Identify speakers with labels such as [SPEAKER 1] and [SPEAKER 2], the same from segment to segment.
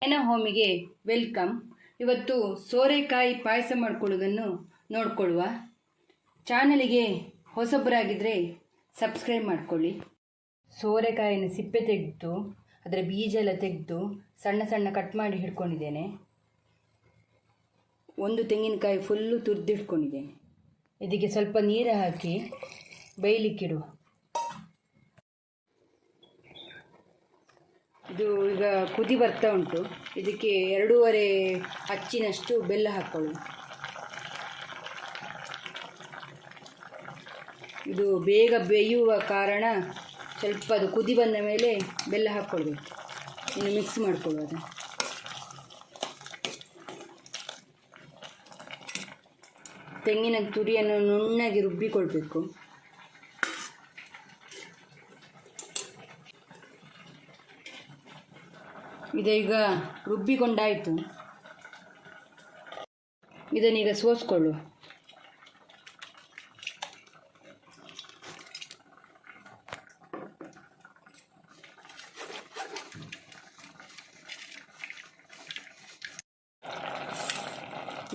[SPEAKER 1] ನಯನ ಹೋಮಿಗೆ welcome. ಇವತ್ತು ಸೋರೆಕಾಯಿ ಪಾಯಸ ಮಾಡ್ಕೊಳ್ಳೋದನ್ನು ನೋಡ್ಕೊಳ್ಳುವ. ಚಾನಲಿಗೆ ಹೊಸಬರಾಗಿದ್ದರೆ subscribe ಮಾಡ್ಕೊಳ್ಳಿ. ಸೋರೆಕಾಯಿನ ಸಿಪ್ಪೆ ತೆಗೆದು ಅದರ ಬೀಜ ಎಲ್ಲ ತೆಗೆದು ಸಣ್ಣ ಸಣ್ಣ ಕಟ್ ಮಾಡಿ ಹಿಡ್ಕೊಂಡಿದ್ದೇನೆ. ಒಂದು ತೆಂಗಿನಕಾಯಿ ಫುಲ್ಲು ತುರಿದಿಟ್ಕೊಂಡಿದ್ದೇನೆ. ಇದಕ್ಕೆ ಸ್ವಲ್ಪ ನೀರು ಹಾಕಿ ಬೇಯಲಿಕ್ಕಿಡುವ. ಇದು ಈಗ ಕುದಿ ಬರ್ತಾ ಉಂಟು. ಇದಕ್ಕೆ 2.5 ಅಚ್ಚಿನಷ್ಟು ಬೆಲ್ಲ ಹಾಕ್ಕೊಳ್ಳಿ. ಇದು ಬೇಗ ಬೇಯುವ ಕಾರಣ ಸ್ವಲ್ಪ ಅದು ಕುದಿ ಬಂದ ಮೇಲೆ ಬೆಲ್ಲ ಹಾಕ್ಕೊಳ್ಬೇಕು. ಇನ್ನು ಮಿಕ್ಸ್ ಮಾಡ್ಕೊಳ್ಳೋದು. ತೆಂಗಿನ ತುರಿಯನ್ನು ನುಣ್ಣಗೆ ರುಬ್ಬಿಕೊಳ್ಬೇಕು. ಇದೀಗ ರುಬ್ಬಿಕೊಂಡಾಯಿತು. ಇದನ್ನೀಗ ಸೋಸ್ಕೊಳ್ಳು.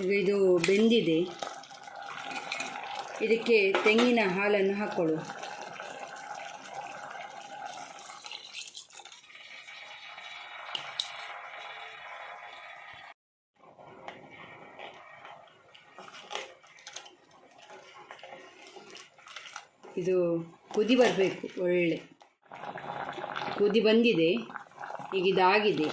[SPEAKER 1] ಈಗ ಇದು ಬೆಂದಿದೆ. ಇದಕ್ಕೆ ತೆಂಗಿನ ಹಾಲನ್ನು ಹಾಕ್ಕೊಳ್ಳು. ಇದು ಕುದಿ ಬರಬೇಕು. ಒಳ್ಳೆ ಕುದಿ ಬಂದಿದೆ. ಈಗ ಇದಾಗಿದೆ.